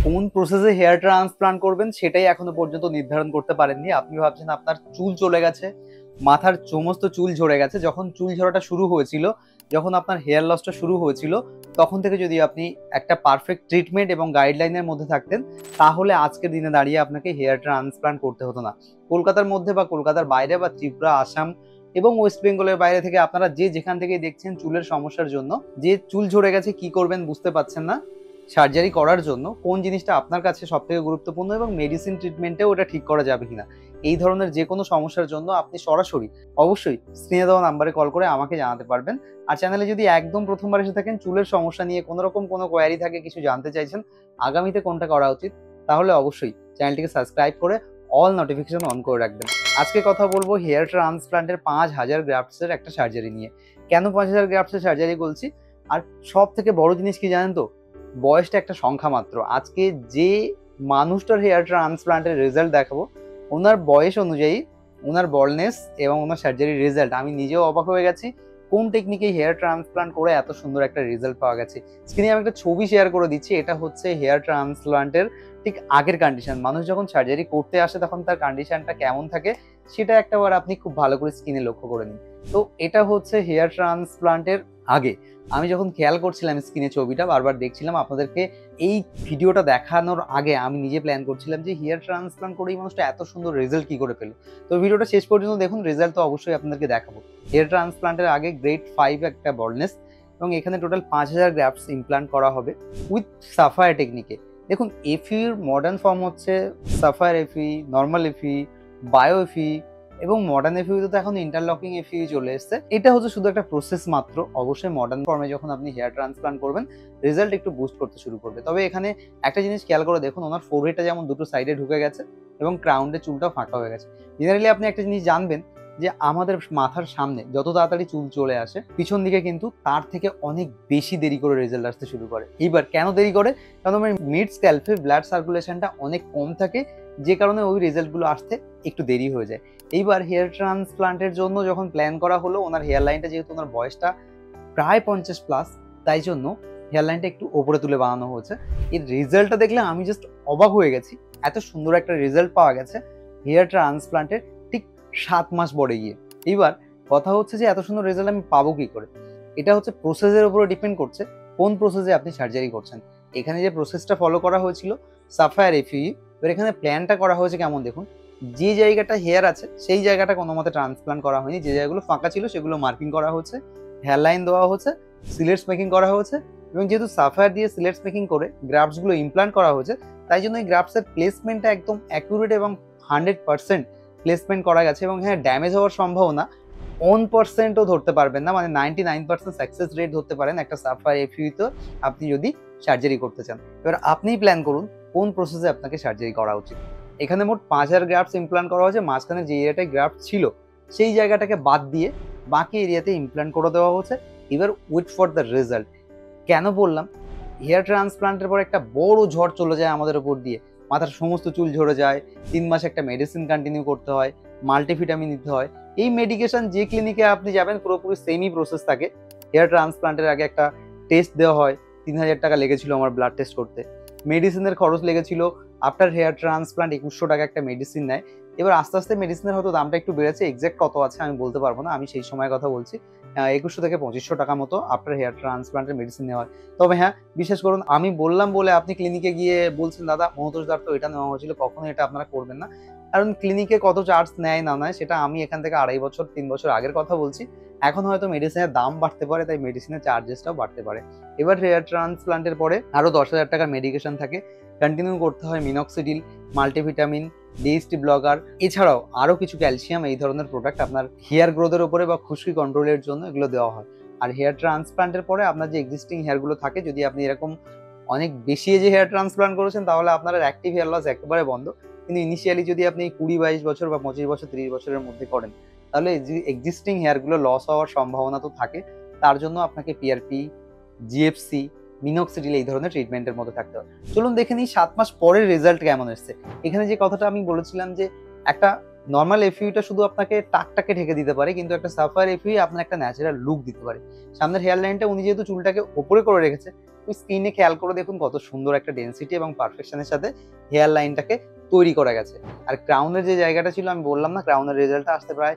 কোন প্রসেসে hair transplant করবেন সেটাই এখনো পর্যন্ত নির্ধারণ করতে পারেননি। আপনি ভাবছেন আপনার চুল চলে গেছে, মাথার সমস্ত চুল ঝরে গেছে। যখন চুল ঝরাটা শুরু হয়েছিল, যখন আপনার হেয়ার লসটা শুরু হয়েছিল, তখন থেকে যদি আপনি একটা পারফেক্ট ট্রিটমেন্ট এবং গাইডলাইনের মধ্যে থাকতেন, তাহলে আজকের দিনে দাঁড়িয়ে আপনাকে হেয়ার ট্রান্সপ্লান্ট করতে হতো না। কলকাতার মধ্যে বা কলকাতার বাইরে বা ত্রিপুরা, আসাম এবং ওয়েস্ট বেঙ্গলের বাইরে থেকে আপনারা যে যেখান থেকে দেখছেন চুলের সমস্যার জন্য, যে চুল ঝরে গেছে কি করবেন বুঝতে পারছেন না, সার্জারি করার জন্য কোন জিনিসটা আপনার কাছে সব থেকে গুরুত্বপূর্ণ এবং মেডিসিন ট্রিটমেন্টে ওটা ঠিক করা যাবে কিনা, এই ধরনের যে কোনো সমস্যার জন্য আপনি সরাসরি অবশ্যই স্ক্রিনে দেওয়া নাম্বারে কল করে আমাকে জানাতে পারবেন। আর চ্যানেলে যদি একদম প্রথমবার এসে থাকেন, চুলের সমস্যা নিয়ে কোনো রকম কোনো কোয়ারি থাকে, কিছু জানতে চাইছেন আগামীতে কোনটা করা উচিত, তাহলে অবশ্যই চ্যানেলটিকে সাবস্ক্রাইব করে অল নোটিফিকেশন অন করে রাখবেন। আজকে কথা বলবো হেয়ার ট্রান্সপ্লান্টের 5000 গ্রাফটসের একটা সার্জারি নিয়ে। কেন 5000 গ্রাফটসের সার্জারি বলছি, আর সব থেকে বড় জিনিস কি জানেন তো, বয়সটা একটা সংখ্যা মাত্র। আজকে যে মানুষটার হেয়ার ট্রান্সপ্লান্টের রেজাল্ট দেখাবো, ওনার বয়স অনুযায়ী ওনার বলনেস এবং ওনার সার্জারির রেজাল্ট আমি নিজেও অবাক হয়ে গেছি। কোন টেকনিকে হেয়ার ট্রান্সপ্লান্ট করে এত সুন্দর একটা রেজাল্ট পাওয়া গেছে। স্ক্রিনে আমি একটা ছবি শেয়ার করে দিচ্ছি। এটা হচ্ছে হেয়ার ট্রান্সপ্লান্টের ঠিক আগের কন্ডিশন। মানুষ যখন সার্জারি করতে আসে তখন তার কন্ডিশনটা কেমন থাকে সেটা একটাবার আপনি খুব ভালো করে স্ক্রিনে লক্ষ্য করে নিন। তো এটা হচ্ছে হেয়ার ট্রান্সপ্লান্টের আগে। আমি যখন খেয়াল করছিলাম স্ক্রিনে ছবিটা বারবার দেখছিলাম, আপনাদেরকে এই ভিডিওটা দেখানোর আগে আমি নিজে প্ল্যান করছিলাম যে হেয়ার ট্রান্সপ্লান্ট করে এই মানুষটা এত সুন্দর রেজাল্ট কি করে পেলো। তো ভিডিওটা শেষ পর্যন্ত দেখুন, রেজাল্ট তো অবশ্যই আপনাদেরকে দেখাবো। হেয়ার ট্রান্সপ্লান্টের আগে গ্রেড 5 একটা বল্ডনেস এবং এখানে টোটাল 5000 গ্রাফটস ইমপ্লান্ট করা হবে উইথ সাফায়ার টেকনিকে। দেখুন, এফির মডার্ন ফর্ম হচ্ছে সাফায়ার এফি, নর্মাল এফি, বায়ো এফি এবং মডার্ন এফিউতে তো এখন ইন্টারলকিং এফিউ চলে এসেছে। এটা হচ্ছে শুধু একটা প্রসেস মাত্র। অবশ্যই মডার্ন ফর্মে যখন আপনি হেয়ার ট্রান্সপ্লান্ট করবেন, রেজাল্ট একটু বুস্ট করতে শুরু করবে। তবে এখানে একটা জিনিস খেয়াল করে দেখুন, ওনার ফোরহেডটা যেমন দুটো সাইডে ঢুকে গেছে এবং ক্রাউন্ডের চুলটাও ফাঁকা হয়ে গেছে। জেনারেলি আপনি একটা জিনিস জানবেন যে আমাদের মাথার সামনে যত তাড়াতাড়ি চুল চলে আসে, পিছন দিকে কিন্তু তার থেকে অনেক বেশি দেরি করে রেজাল্ট আসতে শুরু করে। এইবার কেন দেরি করে? কারণ আমার মিড স্ক্যাল্পে ব্লাড সার্কুলেশনটা অনেক কম থাকে, যে কারণে ওই রেজাল্টগুলো আসতে একটু দেরি হয়ে যায়। এইবার হেয়ার ট্রান্সপ্লান্টের জন্য যখন প্ল্যান করা হলো, ওনার হেয়ার লাইনটা যেহেতু ওনার বয়সটা প্রায় 50+, তাই জন্য হেয়ার লাইনটা একটু ওপরে তুলে বানানো হয়েছে। এর রেজাল্টটা দেখলে আমি জাস্ট অবাক হয়ে গেছি। এত সুন্দর একটা রেজাল্ট পাওয়া গেছে হেয়ার ট্রান্সপ্লান্টের ঠিক 7 মাস পরে গিয়ে। এইবার কথা হচ্ছে যে এত সুন্দর রেজাল্ট আমি পাবো কি করে? এটা হচ্ছে প্রসেসের উপরে ডিপেন্ড করছে কোন প্রসেসে আপনি সার্জারি করছেন। এখানে যে প্রসেসটা ফলো করা হয়েছিল সাফায়ার এফিউ, এবার এখানে প্ল্যানটা করা হয়েছে কেমন দেখুন। যে জায়গাটা হেয়ার আছে সেই জায়গাটা কোনো মতে ট্রান্সপ্লান্ট করা হয়নি, যে জায়গাগুলো ফাঁকা ছিল সেগুলো মার্কিং করা হচ্ছে, হেয়ার লাইন দেওয়া হচ্ছে, সিলেটস মেকিং করা হচ্ছে এবং যেহেতু সাফায়ার দিয়ে সিলেটস মেকিং করে গ্রাফটসগুলো ইমপ্লান্ট করা হয়েছে, তাই জন্য এই গ্রাফটসের প্লেসমেন্টটা একদম অ্যাকুরেট এবং 100% প্লেসমেন্ট করা গেছে। এবং হ্যাঁ, ড্যামেজ হওয়ার সম্ভাবনা 1%ও ধরতে পারবেন না, মানে 99% সাকসেস রেট ধরতে পারেন একটা সাফায়ার এফিউতে আপনি যদি সার্জারি করতে চান। এবার আপনিই প্ল্যান করুন কোন প্রসেসে আপনাকে সার্জারি করা উচিত। এখানে মোট 5000 গ্রাফটস ইমপ্লান্ট করা হয়েছে। মাঝখানে যে এরিয়াটায় গ্রাফট ছিল সেই জায়গাটাকে বাদ দিয়ে বাকি এরিয়াতে ইমপ্লান্ট করে দেওয়া হচ্ছে। এবার ওয়েট ফর দ্য রেজাল্ট। কেন বললাম? হেয়ার ট্রান্সপ্লান্টের পর একটা বড় ঝড় চলে যায় আমাদের উপর দিয়ে, মাথার সমস্ত চুল ঝরে যায়, 3 মাস একটা মেডিসিন কন্টিনিউ করতে হয়, মাল্টিভিটামিন নিতে হয়। এই মেডিকেশন যে ক্লিনিকে আপনি যাবেন পুরোপুরি সেমই প্রসেস থাকে। হেয়ার ট্রান্সপ্লান্টের আগে একটা টেস্ট দেওয়া হয়, 3000 টাকা লেগেছিল আমার ব্লাড টেস্ট করতে। মেডিসিনের খরচ লেগেছিল, আফটার হেয়ার ট্রান্সপ্লান্ট 2100 টাকা একটা মেডিসিন নেয়। এবার আস্তে আস্তে মেডিসিনের হয়তো দামটা একটু বেড়েছে, এক্সাক্ট কত আছে আমি বলতে পারবো না, আমি সেই সময়ের কথা বলছি। 2100 থেকে 2500 টাকা মতো আফটার হেয়ার ট্রান্সপ্লান্টের মেডিসিন নেওয়া হয়। তবে হ্যাঁ, বিশেষ করুন আমি বললাম বলে আপনি ক্লিনিকে গিয়ে বলছেন দাদা মহতোষদার তো এটা নেওয়া হয়েছিল, কখনো এটা আপনারা করবেন না। কারণ ক্লিনিকে কত চার্জ নেয় না নেয় সেটা আমি এখান থেকে 2.5 বছর 3 বছর আগের কথা বলছি। এখন হয়তো মেডিসিনের দাম বাড়তে পারে, তাই মেডিসিনের চার্জেসটাও বাড়তে পারে। এবার হেয়ার ট্রান্সপ্লান্টের পরে আরও 10,000 টাকার মেডিকেশন থাকে, কন্টিনিউ করতে হয় মিনক্সিডিল, মাল্টিভিটামিন, ডিএসটি ব্লকার, এছাড়াও আরও কিছু ক্যালসিয়াম, এই ধরনের প্রোডাক্ট আপনার হেয়ার গ্রোথের উপরে বা খুশকি কন্ট্রোলের জন্য এগুলো দেওয়া হয়। আর হেয়ার ট্রান্সপ্লান্টের পরে আপনার যে এক্সিস্টিং হেয়ারগুলো থাকে, যদি আপনি এরকম অনেক বেশি এজে হেয়ার ট্রান্সপ্লান্ট করেছেন তাহলে আপনার অ্যাক্টিভ হেয়ার লস একেবারে বন্ধ। কিন্তু ইনিশিয়ালি যদি আপনি 20-22 বছর বা 25 বছর 30 বছরের মধ্যে করেন, তাহলে এক্সিস্টিং হেয়ারগুলো লস হওয়ার সম্ভাবনা তো থাকে। তার জন্য আপনাকে পিআরপি, জিএফসি, মিনক্সিডিল এই ধরনের ট্রিটমেন্টের মধ্যে থাকতে হবে। চলুন দেখে নিই 7 মাস পরের রেজাল্ট কেমন এসছে। এখানে যে কথাটা আমি বলেছিলাম যে একটা নর্মাল এফইউটা শুধু আপনাকে টাকটাকে ঢেকে দিতে পারে, কিন্তু একটা সাফায়ার এফইউ আপনার একটা ন্যাচারাল লুক দিতে পারে। সামনের হেয়ার লাইনটা উনি যেহেতু চুলটাকে ওপরে করে রেখেছে, ওই স্কিনে খেয়াল করে দেখুন কত সুন্দর একটা ডেনসিটি এবং পারফেকশনের সাথে হেয়ার লাইনটাকে তৈরি করা গেছে। আর ক্রাউনের যে জায়গাটা ছিল, আমি বললাম না, ক্রাউনের রেজাল্টটা আসতে প্রায়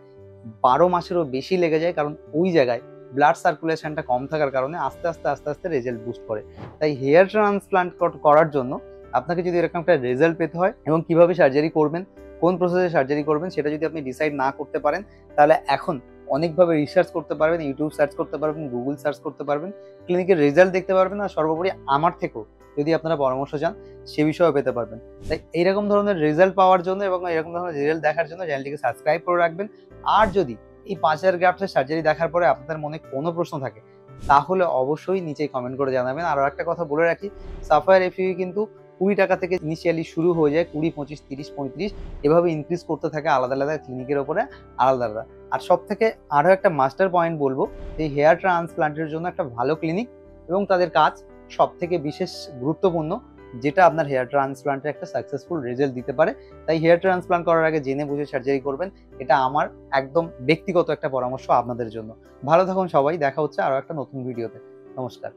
12 মাসেরও বেশি লেগে যায়, কারণ ওই জায়গায় ব্লাড সার্কুলেশনটা কম থাকার কারণে আস্তে আস্তে আস্তে আস্তে রেজাল্ট বুস্ট করে। তাই হেয়ার ট্রান্সপ্লান্ট করার জন্য আপনাকে যদি এরকম একটা রেজাল্ট পেতে হয় এবং কিভাবে সার্জারি করবেন, কোন প্রসেসে সার্জারি করবেন, সেটা যদি আপনি ডিসাইড না করতে পারেন, তাহলে এখন অনেকভাবে রিসার্চ করতে পারবেন, ইউটিউব সার্চ করতে পারবেন, গুগল সার্চ করতে পারবেন, ক্লিনিকের রেজাল্ট দেখতে পারবেন, আর সর্বোপরি আমার থেকেও যদি আপনারা পরামর্শ চান সে বিষয়েও পেতে পারবেন। তাই এইরকম ধরনের রেজাল্ট পাওয়ার জন্য এবং এরকম ধরনের রেজাল্ট দেখার জন্য চ্যানেলটিকে সাবস্ক্রাইব করে রাখবেন। আর যদি এই 5000 গ্রাফটের সার্জারি দেখার পরে আপনাদের মনে কোনো প্রশ্ন থাকে, তাহলে অবশ্যই নিচে কমেন্ট করে জানাবেন। আরও একটা কথা বলে রাখি, সাফায়ার এফইউ কিন্তু 20 টাকা থেকে ইনিশিয়ালি শুরু হয়ে যায়, 20, 25, 30, 35 এভাবে ইনক্রিজ করতে থাকে আলাদা আলাদা ক্লিনিকের ওপরে আলাদা আলাদা। আর সব থেকে আরও একটা মাস্টার পয়েন্ট বলবো, এই হেয়ার ট্রান্সপ্লান্টের জন্য একটা ভালো ক্লিনিক এবং তাদের কাজ সব থেকে বিশেষ গুরুত্বপূর্ণ, যেটা আপনার হেয়ার ট্রান্সপ্লান্টের একটা সাকসেসফুল রেজাল্ট দিতে পারে। তাই হেয়ার ট্রান্সপ্লান্ট করার আগে জেনে বুঝে সার্জারি করবেন, এটা আমার একদম ব্যক্তিগত একটা পরামর্শ আপনাদের জন্য। ভালো থাকুন সবাই, দেখা হচ্ছে আরও একটা নতুন ভিডিওতে। নমস্কার।